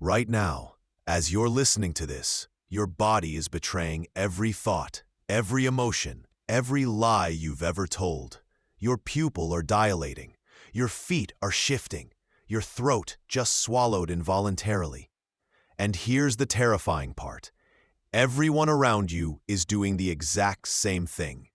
Right now, as you're listening to this, your body is betraying every thought, every emotion, every lie you've ever told. Your pupils are dilating. Your feet are shifting. Your throat just swallowed involuntarily. And here's the terrifying part. Everyone around you is doing the exact same thing.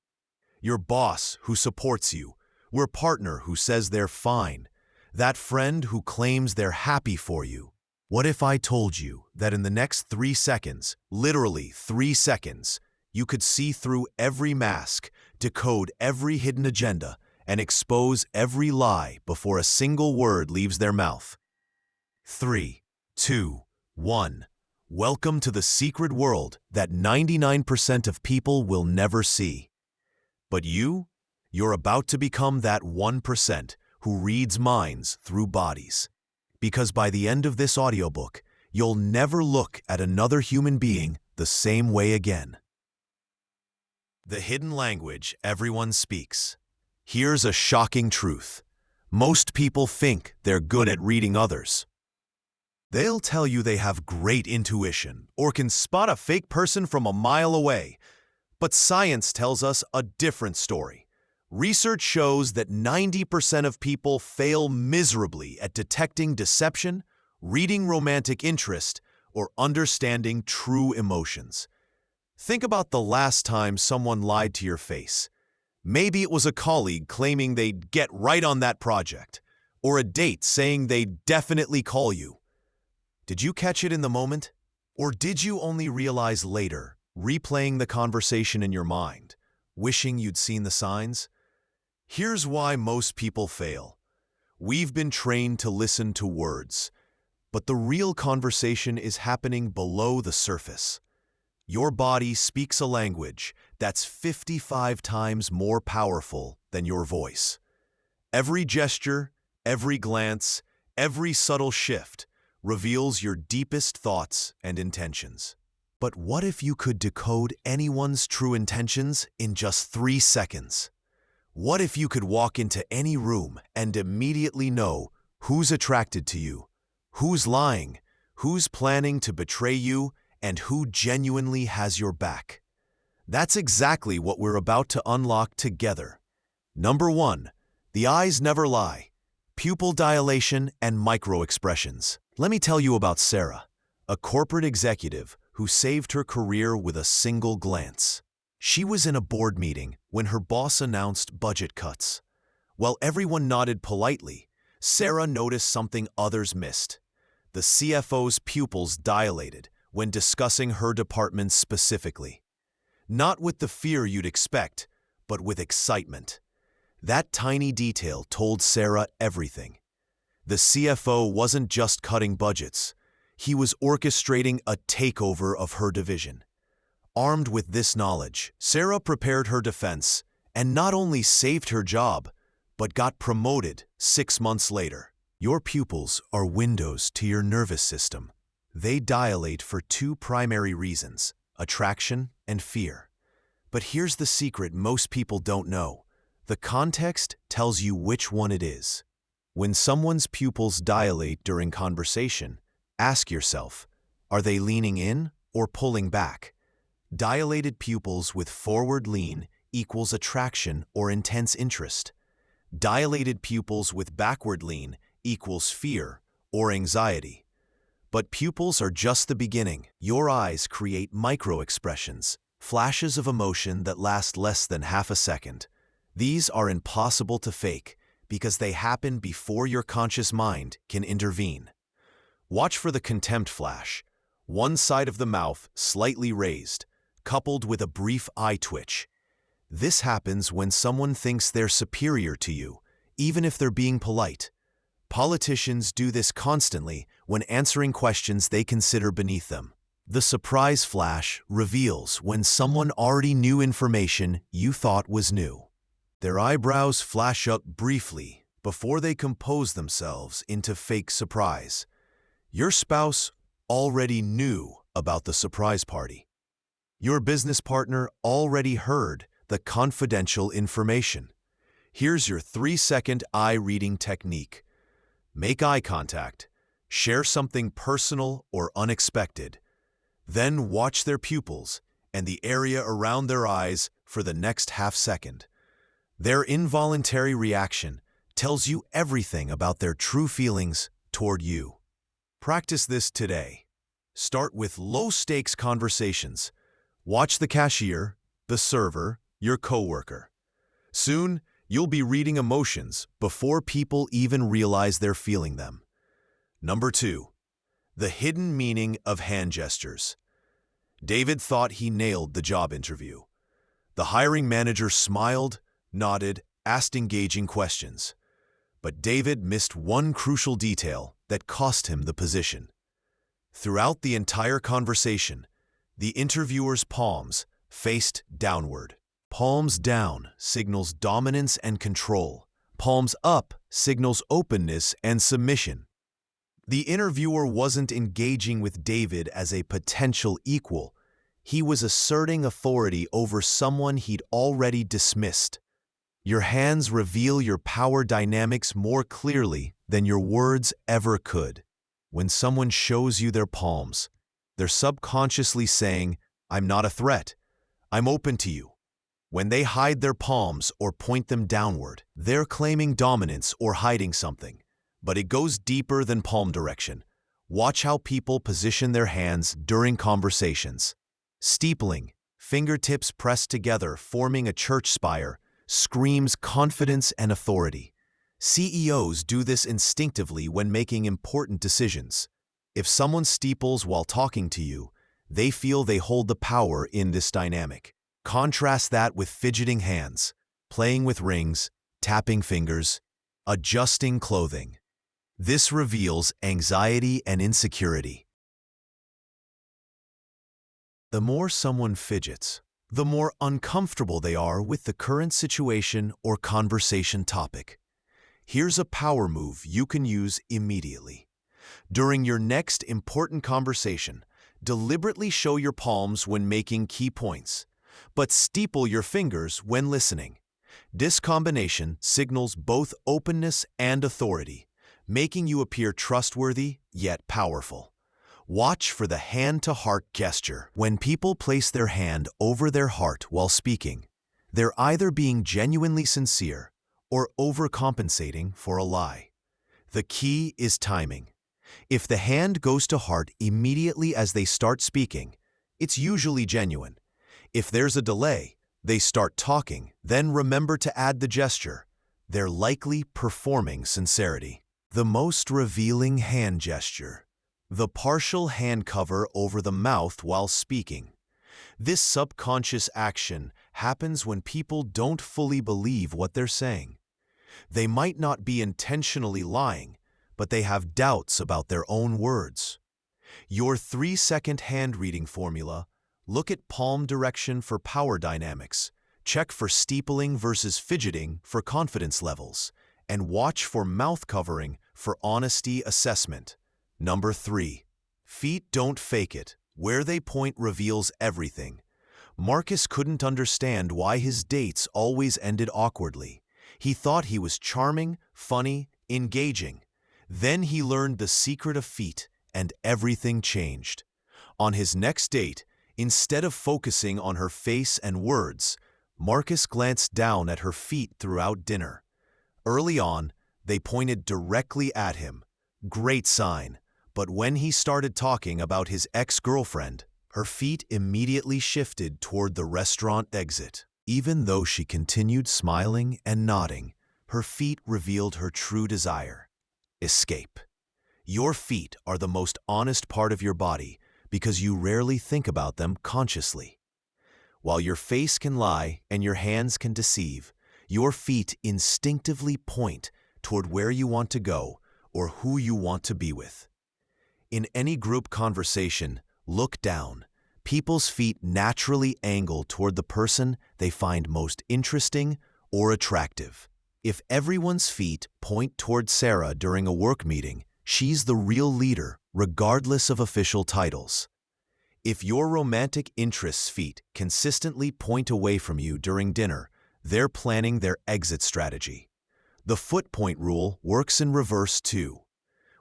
Your boss who supports you, your partner who says they're fine, that friend who claims they're happy for you. What if I told you that in the next 3 seconds, literally 3 seconds, you could see through every mask, decode every hidden agenda, and expose every lie before a single word leaves their mouth? 3, 2, 1. Welcome to the secret world that 99% of people will never see. But you're about to become that 1% who reads minds through bodies. Because by the end of this audiobook, you'll never look at another human being the same way again. The hidden language everyone speaks. Here's a shocking truth. Most people think they're good at reading others. They'll tell you they have great intuition or can spot a fake person from a mile away. But science tells us a different story. Research shows that 90% of people fail miserably at detecting deception, reading romantic interest, or understanding true emotions. Think about the last time someone lied to your face. Maybe it was a colleague claiming they'd get right on that project, or a date saying they'd definitely call you. Did you catch it in the moment? Or did you only realize later, replaying the conversation in your mind, wishing you'd seen the signs? Here's why most people fail. We've been trained to listen to words, but the real conversation is happening below the surface. Your body speaks a language that's 55 times more powerful than your voice. Every gesture, every glance, every subtle shift reveals your deepest thoughts and intentions. But what if you could decode anyone's true intentions in just 3 seconds? What if you could walk into any room and immediately know who's attracted to you, who's lying, who's planning to betray you, and who genuinely has your back? That's exactly what we're about to unlock together. Number 1, the eyes never lie. Pupil dilation and microexpressions. Let me tell you about Sarah, a corporate executive who saved her career with a single glance. She was in a board meeting when her boss announced budget cuts. While everyone nodded politely, Sarah noticed something others missed. The CFO's pupils dilated when discussing her department specifically. Not with the fear you'd expect, but with excitement. That tiny detail told Sarah everything. The CFO wasn't just cutting budgets. He was orchestrating a takeover of her division. Armed with this knowledge, Sarah prepared her defense and not only saved her job, but got promoted 6 months later. Your pupils are windows to your nervous system. They dilate for 2 primary reasons: attraction and fear. But here's the secret most people don't know. The context tells you which one it is. When someone's pupils dilate during conversation, ask yourself, are they leaning in or pulling back? Dilated pupils with forward lean equals attraction or intense interest. Dilated pupils with backward lean equals fear or anxiety. But pupils are just the beginning. Your eyes create microexpressions, flashes of emotion that last less than half a second. These are impossible to fake because they happen before your conscious mind can intervene. Watch for the contempt flash, one side of the mouth slightly raised, coupled with a brief eye twitch. This happens when someone thinks they're superior to you, even if they're being polite. Politicians do this constantly when answering questions they consider beneath them. The surprise flash reveals when someone already knew information you thought was new. Their eyebrows flash up briefly before they compose themselves into fake surprise. Your spouse already knew about the surprise party. Your business partner already heard the confidential information. Here's your 3-second eye reading technique. Make eye contact. Share something personal or unexpected. Then watch their pupils and the area around their eyes for the next half second. Their involuntary reaction tells you everything about their true feelings toward you. Practice this today. Start with low-stakes conversations. Watch the cashier, the server, your coworker. Soon, you'll be reading emotions before people even realize they're feeling them. Number 2. The hidden meaning of hand gestures. David thought he nailed the job interview. The hiring manager smiled, nodded, asked engaging questions. But David missed one crucial detail that cost him the position. Throughout the entire conversation, the interviewer's palms faced downward. Palms down signals dominance and control. Palms up signals openness and submission. The interviewer wasn't engaging with David as a potential equal. He was asserting authority over someone he'd already dismissed. Your hands reveal your power dynamics more clearly than your words ever could. When someone shows you their palms, they're subconsciously saying, "I'm not a threat. I'm open to you." When they hide their palms or point them downward, they're claiming dominance or hiding something. But it goes deeper than palm direction. Watch how people position their hands during conversations. Steepling, fingertips pressed together forming a church spire, screams confidence and authority. CEOs do this instinctively when making important decisions. If someone steeples while talking to you, they feel they hold the power in this dynamic. Contrast that with fidgeting hands, playing with rings, tapping fingers, adjusting clothing. This reveals anxiety and insecurity. The more someone fidgets, the more uncomfortable they are with the current situation or conversation topic. Here's a power move you can use immediately. During your next important conversation, deliberately show your palms when making key points, but steeple your fingers when listening. This combination signals both openness and authority, making you appear trustworthy yet powerful. Watch for the hand-to-heart gesture. When people place their hand over their heart while speaking, they're either being genuinely sincere or overcompensating for a lie. The key is timing. If the hand goes to heart immediately as they start speaking, it's usually genuine. If there's a delay, they start talking, then remember to add the gesture. They're likely performing sincerity. The most revealing hand gesture. The partial hand cover over the mouth while speaking. This subconscious action happens when people don't fully believe what they're saying. They might not be intentionally lying, but they have doubts about their own words. Your 3-second hand reading formula: look at palm direction for power dynamics, check for steepling versus fidgeting for confidence levels, and watch for mouth covering for honesty assessment. Number 3. Feet don't fake it. Where they point reveals everything. Marcus couldn't understand why his dates always ended awkwardly. He thought he was charming, funny, engaging. Then he learned the secret of feet, and everything changed. On his next date, instead of focusing on her face and words, Marcus glanced down at her feet throughout dinner. Early on, they pointed directly at him. Great sign. But when he started talking about his ex-girlfriend, her feet immediately shifted toward the restaurant exit. Even though she continued smiling and nodding, her feet revealed her true desire: escape. Your feet are the most honest part of your body because you rarely think about them consciously. While your face can lie and your hands can deceive, your feet instinctively point toward where you want to go or who you want to be with. In any group conversation, look down. People's feet naturally angle toward the person they find most interesting or attractive. If everyone's feet point toward Sarah during a work meeting, she's the real leader, regardless of official titles. If your romantic interests' feet consistently point away from you during dinner, they're planning their exit strategy. The foot point rule works in reverse too.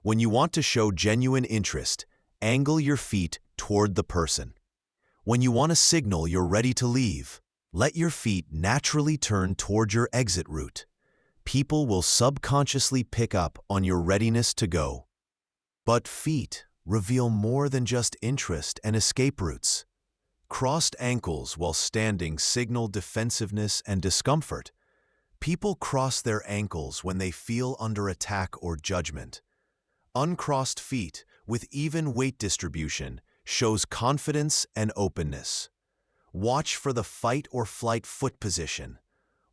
When you want to show genuine interest, angle your feet toward the person. When you want to signal you're ready to leave, let your feet naturally turn toward your exit route. People will subconsciously pick up on your readiness to go. But feet reveal more than just interest and escape routes. Crossed ankles while standing signal defensiveness and discomfort. People cross their ankles when they feel under attack or judgment. Uncrossed feet with even weight distribution shows confidence and openness. Watch for the fight or flight foot position.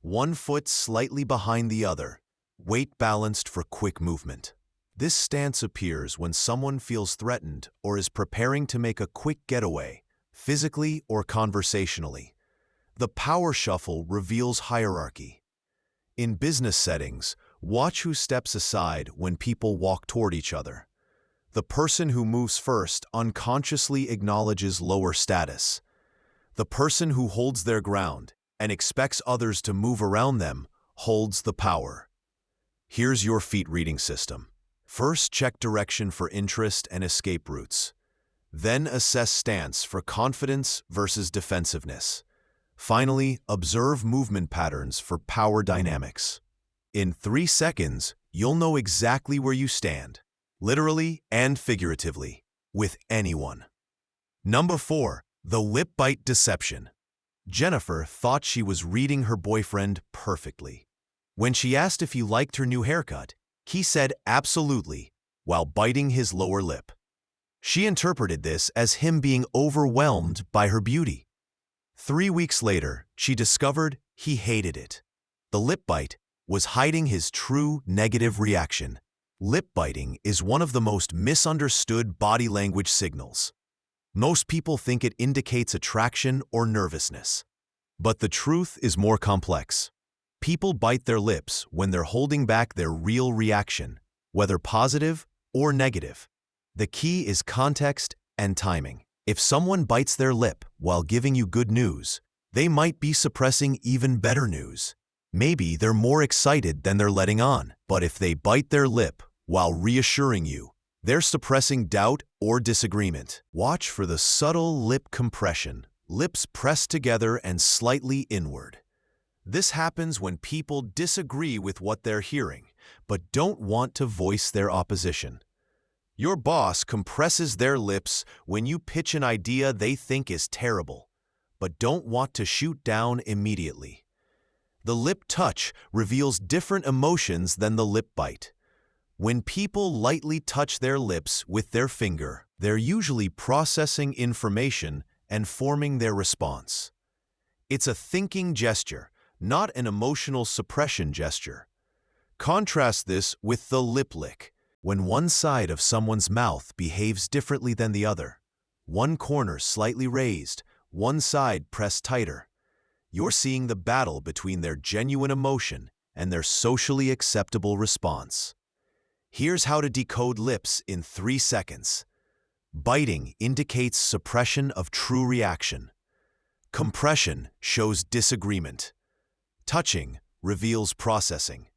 One foot slightly behind the other, weight balanced for quick movement. This stance appears when someone feels threatened or is preparing to make a quick getaway, physically or conversationally. The power shuffle reveals hierarchy. In business settings, watch who steps aside when people walk toward each other. The person who moves first unconsciously acknowledges lower status. The person who holds their ground and expects others to move around them holds the power. Here's your feet reading system. First, check direction for interest and escape routes. Then assess stance for confidence versus defensiveness. Finally, observe movement patterns for power dynamics. In 3 seconds, you'll know exactly where you stand, literally and figuratively, with anyone. Number 4. The lip bite deception. Jennifer thought she was reading her boyfriend perfectly. When she asked if he liked her new haircut, he said absolutely, while biting his lower lip. She interpreted this as him being overwhelmed by her beauty. 3 weeks later, she discovered he hated it. The lip bite was hiding his true negative reaction. Lip biting is one of the most misunderstood body language signals. Most people think it indicates attraction or nervousness. But the truth is more complex. People bite their lips when they're holding back their real reaction, whether positive or negative. The key is context and timing. If someone bites their lip while giving you good news, they might be suppressing even better news. Maybe they're more excited than they're letting on. But if they bite their lip while reassuring you, they're suppressing doubt or disagreement. Watch for the subtle lip compression, lips pressed together and slightly inward. This happens when people disagree with what they're hearing, but don't want to voice their opposition. Your boss compresses their lips when you pitch an idea they think is terrible, but don't want to shoot down immediately. The lip touch reveals different emotions than the lip bite. When people lightly touch their lips with their finger, they're usually processing information and forming their response. It's a thinking gesture, not an emotional suppression gesture. Contrast this with the lip lick, when one side of someone's mouth behaves differently than the other. One corner slightly raised, one side pressed tighter. You're seeing the battle between their genuine emotion and their socially acceptable response. Here's how to decode lips in 3 seconds. Biting indicates suppression of true reaction. Compression shows disagreement. Touching reveals processing.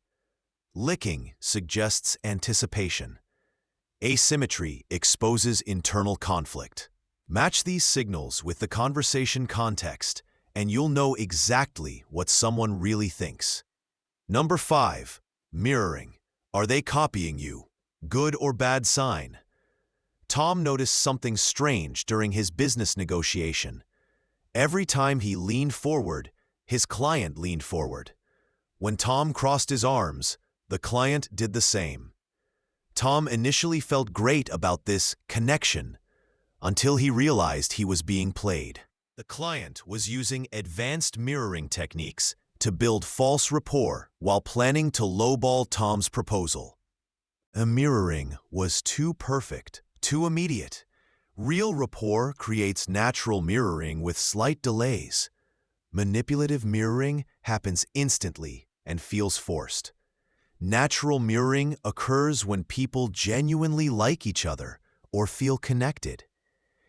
Licking suggests anticipation. Asymmetry exposes internal conflict. Match these signals with the conversation context, and you'll know exactly what someone really thinks. Number 5. Mirroring. Are they copying you? Good or bad sign? Tom noticed something strange during his business negotiation. Every time he leaned forward, his client leaned forward. When Tom crossed his arms, the client did the same. Tom initially felt great about this connection until he realized he was being played. The client was using advanced mirroring techniques to build false rapport while planning to lowball Tom's proposal. The mirroring was too perfect, too immediate. Real rapport creates natural mirroring with slight delays. Manipulative mirroring happens instantly and feels forced. Natural mirroring occurs when people genuinely like each other or feel connected.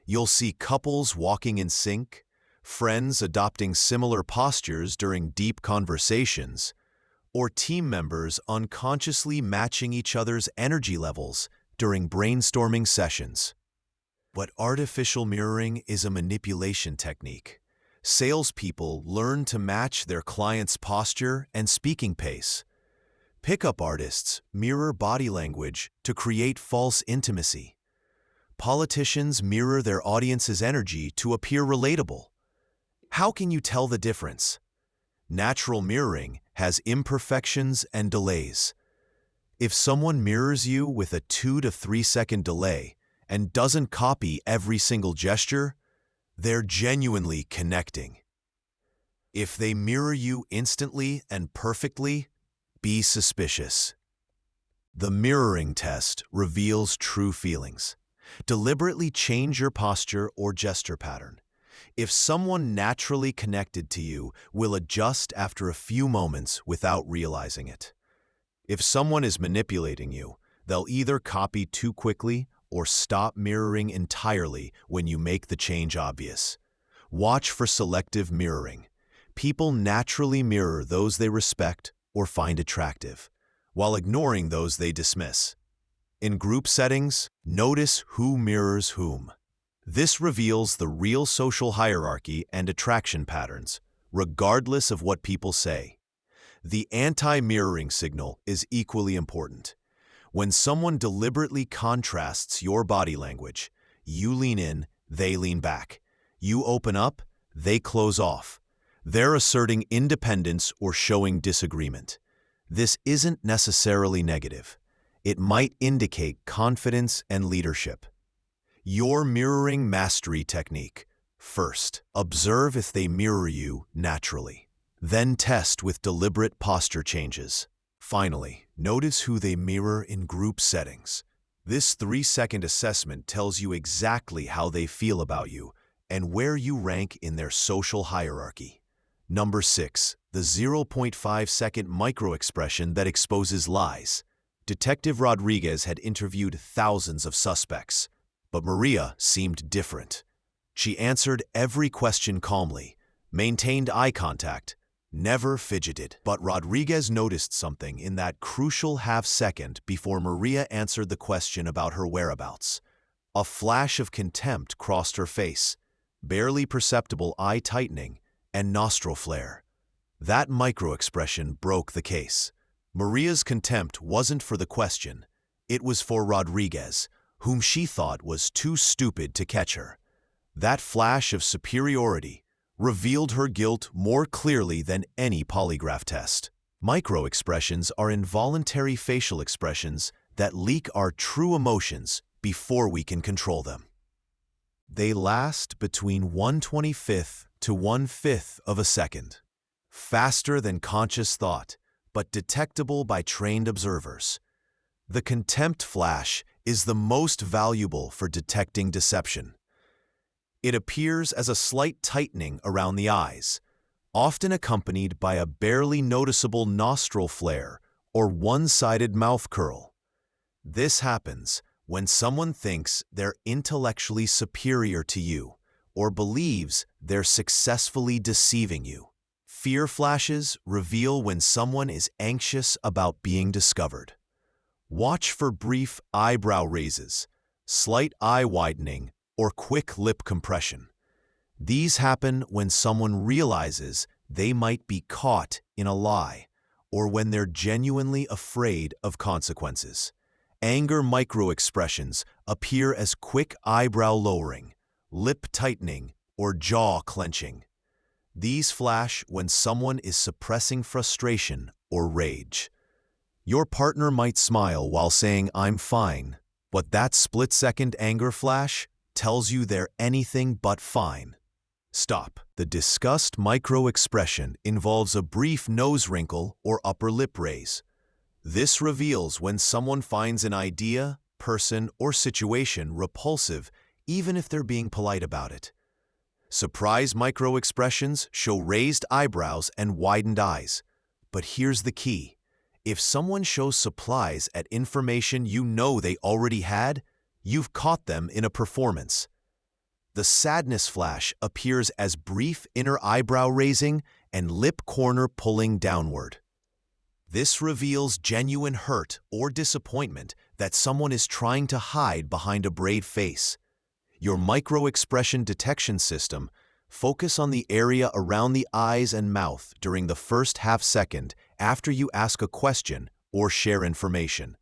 You'll see couples walking in sync, friends adopting similar postures during deep conversations, or team members unconsciously matching each other's energy levels during brainstorming sessions. But artificial mirroring is a manipulation technique. Salespeople learn to match their clients' posture and speaking pace. Pickup artists mirror body language to create false intimacy. Politicians mirror their audience's energy to appear relatable. How can you tell the difference? Natural mirroring has imperfections and delays. If someone mirrors you with a 2 to 3 second delay and doesn't copy every single gesture, they're genuinely connecting. If they mirror you instantly and perfectly, be suspicious. The mirroring test reveals true feelings. Deliberately change your posture or gesture pattern. If someone naturally connected to you will adjust after a few moments without realizing it. If someone is manipulating you, they'll either copy too quickly or stop mirroring entirely when you make the change obvious. Watch for selective mirroring. People naturally mirror those they respect or find attractive, while ignoring those they dismiss. In group settings, notice who mirrors whom. This reveals the real social hierarchy and attraction patterns, regardless of what people say. The anti-mirroring signal is equally important. When someone deliberately contrasts your body language, you lean in, they lean back. You open up, they close off. They're asserting independence or showing disagreement. This isn't necessarily negative. It might indicate confidence and leadership. Your mirroring mastery technique. First, observe if they mirror you naturally. Then test with deliberate posture changes. Finally, notice who they mirror in group settings. This 3-second assessment tells you exactly how they feel about you and where you rank in their social hierarchy. Number 6. The 0.5-second microexpression that exposes lies. Detective Rodriguez had interviewed thousands of suspects, but Maria seemed different. She answered every question calmly, maintained eye contact, never fidgeted. But Rodriguez noticed something in that crucial half-second before Maria answered the question about her whereabouts. A flash of contempt crossed her face, barely perceptible eye tightening, and nostril flare. That microexpression broke the case. Maria's contempt wasn't for the question. It was for Rodriguez, whom she thought was too stupid to catch her. That flash of superiority revealed her guilt more clearly than any polygraph test. Microexpressions are involuntary facial expressions that leak our true emotions before we can control them. They last between 1/25th to 1/5 of a second, faster than conscious thought, but detectable by trained observers. The contempt flash is the most valuable for detecting deception. It appears as a slight tightening around the eyes, often accompanied by a barely noticeable nostril flare or one-sided mouth curl. This happens when someone thinks they're intellectually superior to you or believes they're successfully deceiving you. Fear flashes reveal when someone is anxious about being discovered. Watch for brief eyebrow raises, slight eye widening, or quick lip compression. These happen when someone realizes they might be caught in a lie or when they're genuinely afraid of consequences. Anger microexpressions appear as quick eyebrow lowering, lip tightening, or jaw clenching. These flash when someone is suppressing frustration or rage. Your partner might smile while saying, "I'm fine," but that split-second anger flash tells you they're anything but fine. Stop. The disgust microexpression involves a brief nose wrinkle or upper lip raise. This reveals when someone finds an idea, person, or situation repulsive, even if they're being polite about it. Surprise microexpressions show raised eyebrows and widened eyes. But here's the key. If someone shows surprise at information you know they already had, you've caught them in a performance. The sadness flash appears as brief inner eyebrow raising and lip corner pulling downward. This reveals genuine hurt or disappointment that someone is trying to hide behind a brave face. Your microexpression detection system focus on the area around the eyes and mouth during the first half second after you ask a question or share information.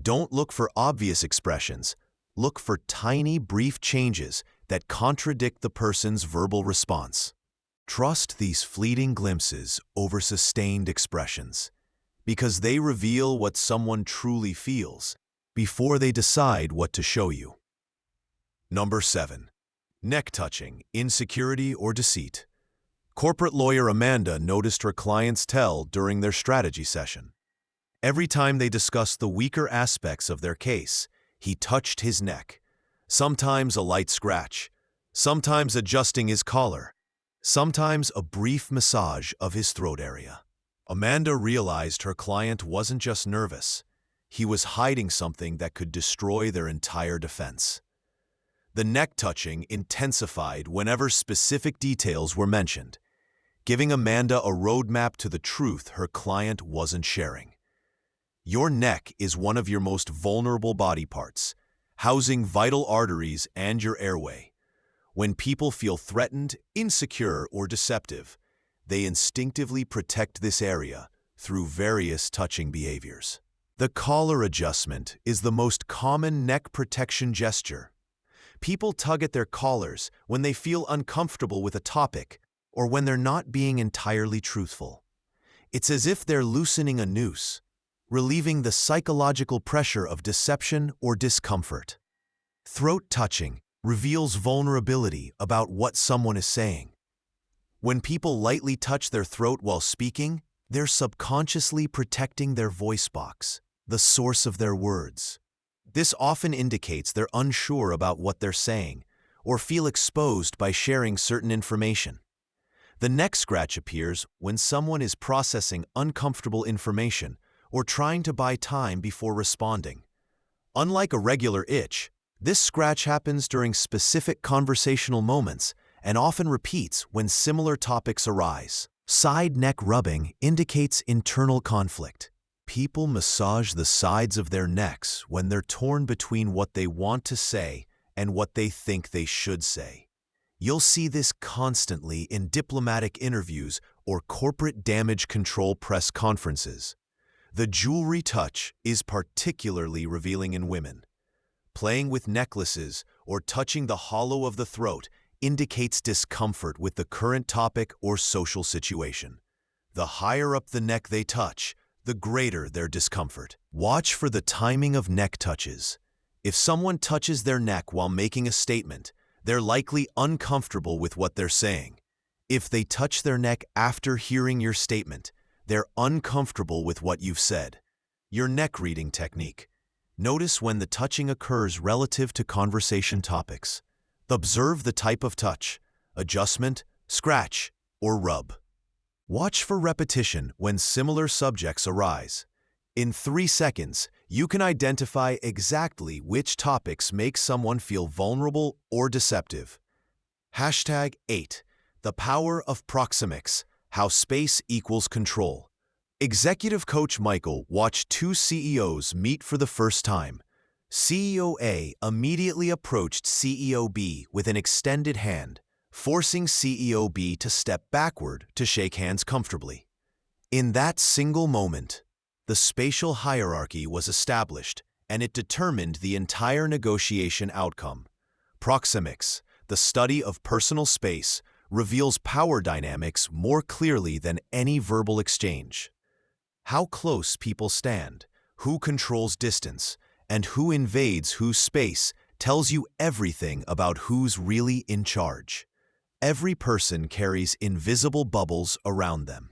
Don't look for obvious expressions. Look for tiny, brief changes that contradict the person's verbal response. Trust these fleeting glimpses over sustained expressions, because they reveal what someone truly feels before they decide what to show you. Number 7. Neck touching, insecurity, or deceit. Corporate lawyer Amanda noticed her clients tell during their strategy session. Every time they discussed the weaker aspects of their case, he touched his neck, sometimes a light scratch, sometimes adjusting his collar, sometimes a brief massage of his throat area. Amanda realized her client wasn't just nervous, he was hiding something that could destroy their entire defense. The neck touching intensified whenever specific details were mentioned, giving Amanda a roadmap to the truth her client wasn't sharing. Your neck is one of your most vulnerable body parts, housing vital arteries and your airway. When people feel threatened, insecure, or deceptive, they instinctively protect this area through various touching behaviors. The collar adjustment is the most common neck protection gesture. People tug at their collars when they feel uncomfortable with a topic or when they're not being entirely truthful. It's as if they're loosening a noose, relieving the psychological pressure of deception or discomfort. Throat touching reveals vulnerability about what someone is saying. When people lightly touch their throat while speaking, they're subconsciously protecting their voice box, the source of their words. This often indicates they're unsure about what they're saying or feel exposed by sharing certain information. The neck scratch appears when someone is processing uncomfortable information or trying to buy time before responding. Unlike a regular itch, this scratch happens during specific conversational moments and often repeats when similar topics arise. Side neck rubbing indicates internal conflict. People massage the sides of their necks when they're torn between what they want to say and what they think they should say. You'll see this constantly in diplomatic interviews or corporate damage control press conferences. The jewelry touch is particularly revealing in women. Playing with necklaces or touching the hollow of the throat indicates discomfort with the current topic or social situation. The higher up the neck they touch, the greater their discomfort. Watch for the timing of neck touches. If someone touches their neck while making a statement, they're likely uncomfortable with what they're saying. If they touch their neck after hearing your statement, they're uncomfortable with what you've said. Your neck reading technique. Notice when the touching occurs relative to conversation topics. Observe the type of touch, adjustment, scratch, or rub. Watch for repetition when similar subjects arise. In 3 seconds, you can identify exactly which topics make someone feel vulnerable or deceptive. Hashtag 8. The power of proxemics, how space equals control. Executive coach Michael watched 2 CEOs meet for the first time. CEO A immediately approached CEO B with an extended hand, forcing CEO B to step backward to shake hands comfortably. In that single moment, the spatial hierarchy was established, and it determined the entire negotiation outcome. Proxemics, the study of personal space, reveals power dynamics more clearly than any verbal exchange. How close people stand, who controls distance, and who invades whose space tells you everything about who's really in charge. Every person carries invisible bubbles around them.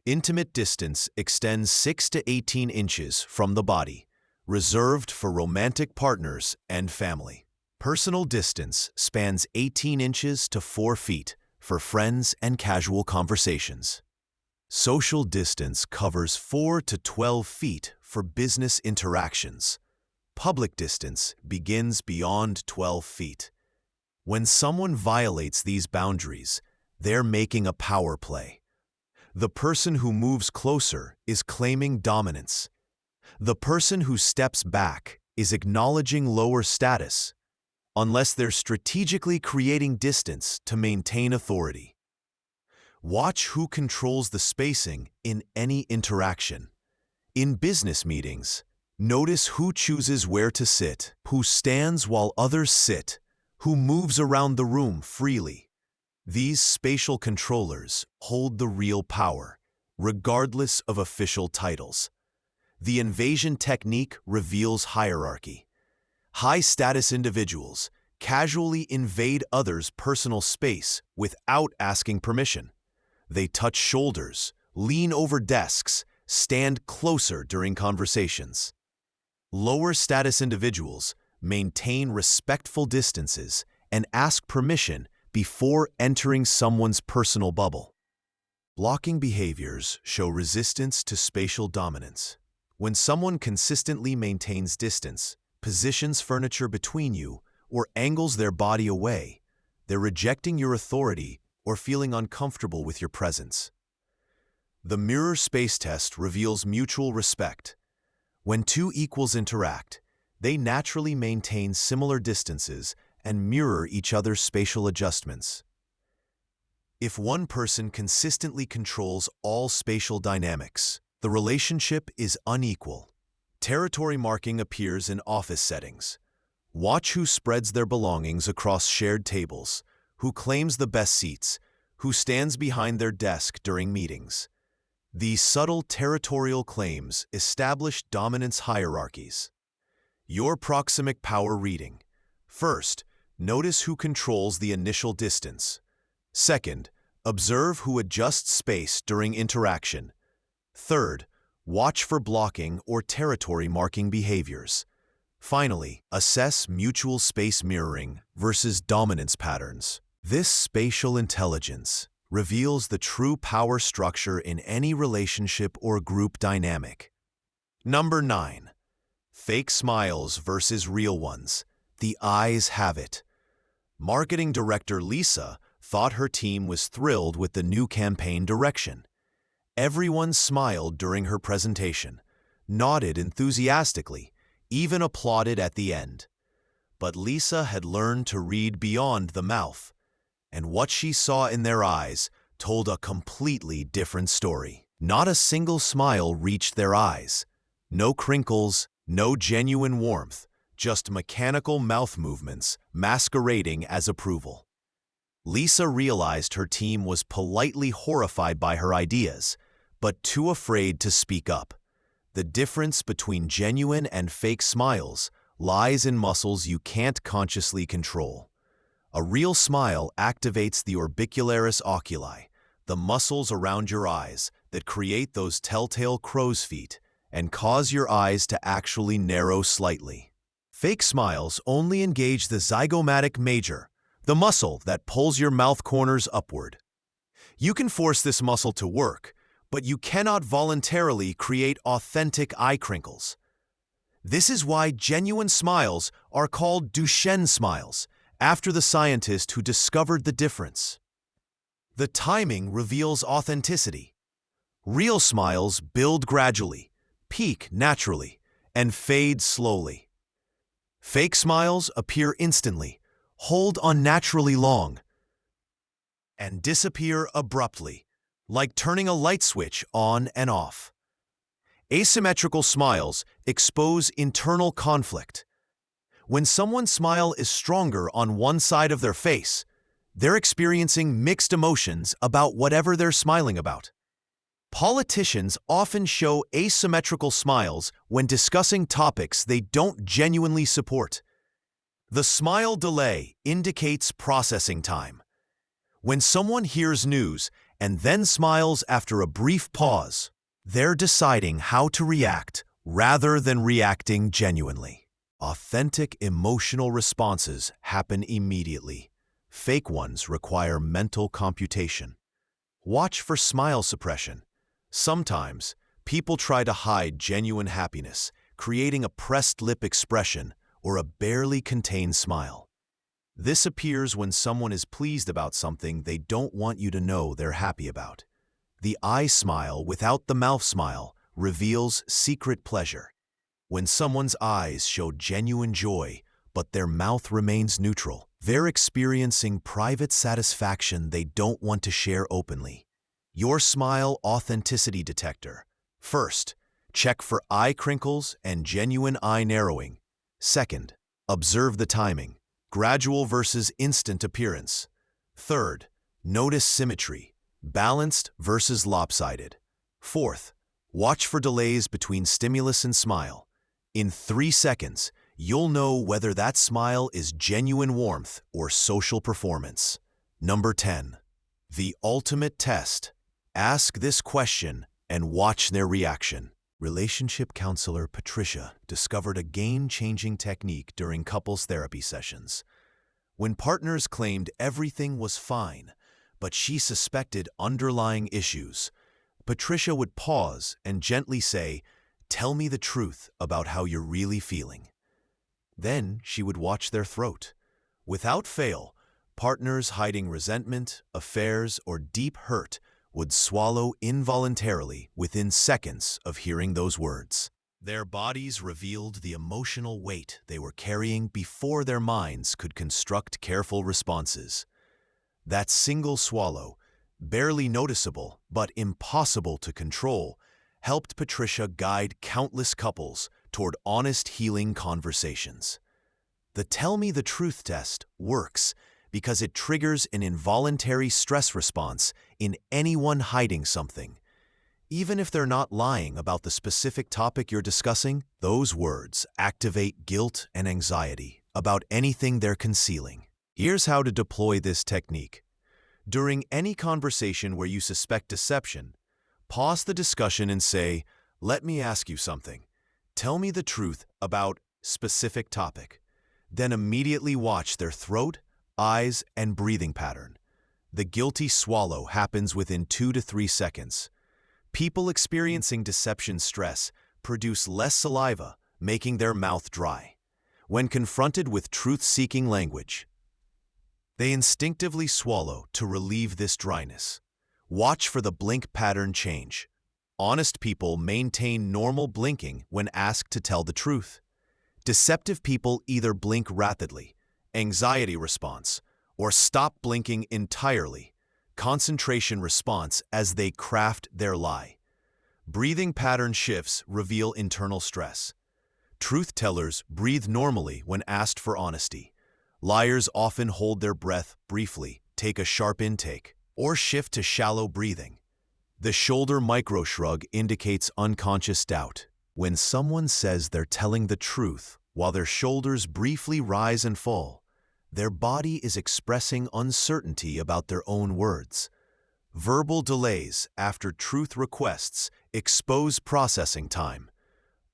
Intimate distance extends 6 to 18 inches from the body, reserved for romantic partners and family. Personal distance spans 18 inches to 4 feet for friends and casual conversations. Social distance covers 4 to 12 feet for business interactions. Public distance begins beyond 12 feet. When someone violates these boundaries, they're making a power play. The person who moves closer is claiming dominance. The person who steps back is acknowledging lower status, unless they're strategically creating distance to maintain authority. Watch who controls the spacing in any interaction. In business meetings, notice who chooses where to sit, who stands while others sit, who moves around the room freely. These spatial controllers hold the real power, regardless of official titles. The invasion technique reveals hierarchy. High-status individuals casually invade others' personal space without asking permission. They touch shoulders, lean over desks, stand closer during conversations. Lower-status individuals maintain respectful distances and ask permission before entering someone's personal bubble. Blocking behaviors show resistance to spatial dominance. When someone consistently maintains distance, positions furniture between you, or angles their body away, they're rejecting your authority or feeling uncomfortable with your presence. The mirror space test reveals mutual respect. When two equals interact, they naturally maintain similar distances and mirror each other's spatial adjustments. If one person consistently controls all spatial dynamics, the relationship is unequal. Territory marking appears in office settings. Watch who spreads their belongings across shared tables, who claims the best seats, who stands behind their desk during meetings. These subtle territorial claims establish dominance hierarchies. Your proxemic power reading. First, notice who controls the initial distance. Second, observe who adjusts space during interaction. Third, watch for blocking or territory marking behaviors. Finally, assess mutual space mirroring versus dominance patterns. This spatial intelligence reveals the true power structure in any relationship or group dynamic. Number 9. Fake smiles versus real ones. The eyes have it. Marketing director Lisa thought her team was thrilled with the new campaign direction. Everyone smiled during her presentation, nodded enthusiastically, even applauded at the end. But Lisa had learned to read beyond the mouth, and what she saw in their eyes told a completely different story. Not a single smile reached their eyes. No crinkles, no genuine warmth, just mechanical mouth movements masquerading as approval. Lisa realized her team was politely horrified by her ideas, but too afraid to speak up. The difference between genuine and fake smiles lies in muscles you can't consciously control. A real smile activates the orbicularis oculi, the muscles around your eyes that create those telltale crow's feet and cause your eyes to actually narrow slightly. Fake smiles only engage the zygomatic major, the muscle that pulls your mouth corners upward. You can force this muscle to work, but you cannot voluntarily create authentic eye crinkles. This is why genuine smiles are called Duchenne smiles, after the scientist who discovered the difference. The timing reveals authenticity. Real smiles build gradually, peak naturally, and fade slowly. Fake smiles appear instantly, hold unnaturally long, and disappear abruptly, like turning a light switch on and off. Asymmetrical smiles expose internal conflict. When someone's smile is stronger on one side of their face, they're experiencing mixed emotions about whatever they're smiling about. Politicians often show asymmetrical smiles when discussing topics they don't genuinely support. The smile delay indicates processing time. When someone hears news and then smiles after a brief pause, they're deciding how to react rather than reacting genuinely. Authentic emotional responses happen immediately. Fake ones require mental computation. Watch for smile suppression. Sometimes, people try to hide genuine happiness, creating a pressed lip expression or a barely contained smile. This appears when someone is pleased about something they don't want you to know they're happy about. The eye smile without the mouth smile reveals secret pleasure. When someone's eyes show genuine joy, but their mouth remains neutral, they're experiencing private satisfaction they don't want to share openly. Your smile authenticity detector. First, check for eye crinkles and genuine eye narrowing. Second, observe the timing, gradual versus instant appearance. Third, notice symmetry, balanced versus lopsided. Fourth, watch for delays between stimulus and smile. In 3 seconds, you'll know whether that smile is genuine warmth or social performance. Number 10. The ultimate test. Ask this question and watch their reaction. Relationship counselor Patricia discovered a game-changing technique during couples therapy sessions. When partners claimed everything was fine, but she suspected underlying issues, Patricia would pause and gently say, "Tell me the truth about how you're really feeling." Then she would watch their throat. Without fail, partners hiding resentment, affairs, or deep hurt would swallow involuntarily within seconds of hearing those words. Their bodies revealed the emotional weight they were carrying before their minds could construct careful responses. That single swallow, barely noticeable but impossible to control, helped Patricia guide countless couples toward honest healing conversations. The Tell Me the Truth test works because it triggers an involuntary stress response in anyone hiding something. Even if they're not lying about the specific topic you're discussing, those words activate guilt and anxiety about anything they're concealing. Here's how to deploy this technique. During any conversation where you suspect deception, pause the discussion and say, "Let me ask you something. Tell me the truth about specific topic." Then immediately watch their throat, eyes, and breathing pattern. The guilty swallow happens within 2 to 3 seconds. People experiencing deception stress produce less saliva, making their mouth dry. When confronted with truth-seeking language, they instinctively swallow to relieve this dryness. Watch for the blink pattern change. Honest people maintain normal blinking when asked to tell the truth. Deceptive people either blink rapidly, anxiety response, or stop blinking entirely, concentration response as they craft their lie. Breathing pattern shifts reveal internal stress. Truth-tellers breathe normally when asked for honesty. Liars often hold their breath briefly, take a sharp intake, or shift to shallow breathing. The shoulder micro-shrug indicates unconscious doubt. When someone says they're telling the truth while their shoulders briefly rise and fall, their body is expressing uncertainty about their own words. Verbal delays after truth requests expose processing time.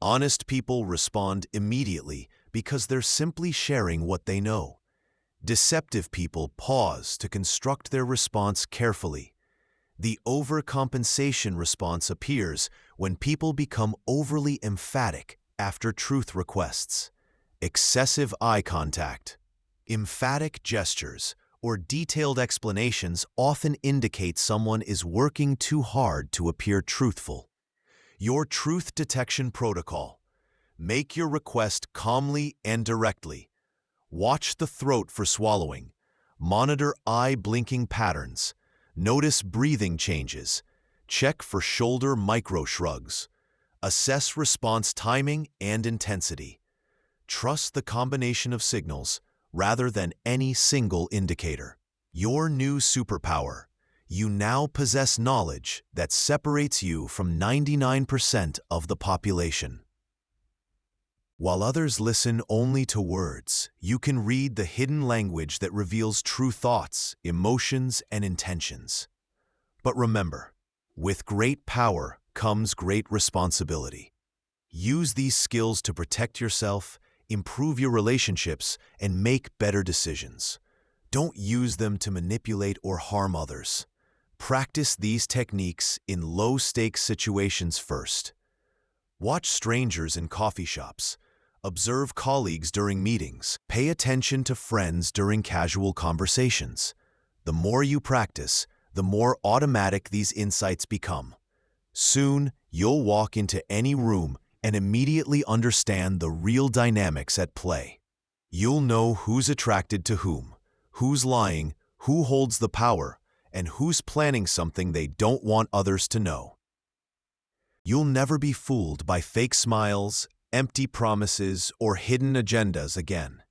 Honest people respond immediately because they're simply sharing what they know. Deceptive people pause to construct their response carefully. The overcompensation response appears when people become overly emphatic after truth requests. Excessive eye contact, emphatic gestures, or detailed explanations often indicate someone is working too hard to appear truthful. Your truth detection protocol. Make your request calmly and directly. Watch the throat for swallowing. Monitor eye blinking patterns. Notice breathing changes. Check for shoulder micro-shrugs. Assess response timing and intensity. Trust the combination of signals rather than any single indicator. Your new superpower. You now possess knowledge that separates you from 99% of the population. While others listen only to words, you can read the hidden language that reveals true thoughts, emotions, and intentions. But remember, with great power comes great responsibility. Use these skills to protect yourself, improve your relationships, and make better decisions. Don't use them to manipulate or harm others. Practice these techniques in low-stakes situations first. Watch strangers in coffee shops. Observe colleagues during meetings. Pay attention to friends during casual conversations. The more you practice, the more automatic these insights become. Soon, you'll walk into any room and immediately understand the real dynamics at play. You'll know who's attracted to whom, who's lying, who holds the power, and who's planning something they don't want others to know. You'll never be fooled by fake smiles, empty promises, or hidden agendas again.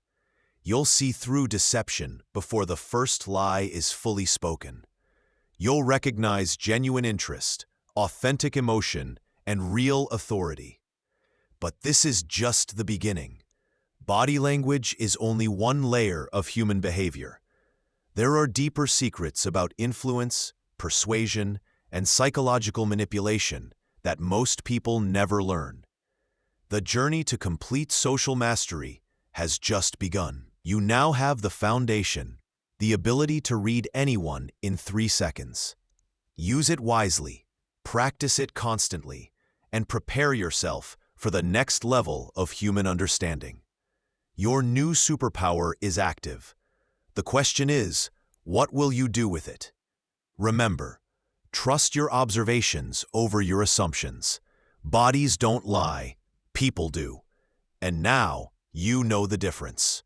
You'll see through deception before the first lie is fully spoken. You'll recognize genuine interest, authentic emotion, and real authority. But this is just the beginning. Body language is only one layer of human behavior. There are deeper secrets about influence, persuasion, and psychological manipulation that most people never learn. The journey to complete social mastery has just begun. You now have the foundation, the ability to read anyone in 3 seconds. Use it wisely, practice it constantly, and prepare yourself for the next level of human understanding. Your new superpower is active. The question is, what will you do with it? Remember, trust your observations over your assumptions. Bodies don't lie, people do. And now you know the difference.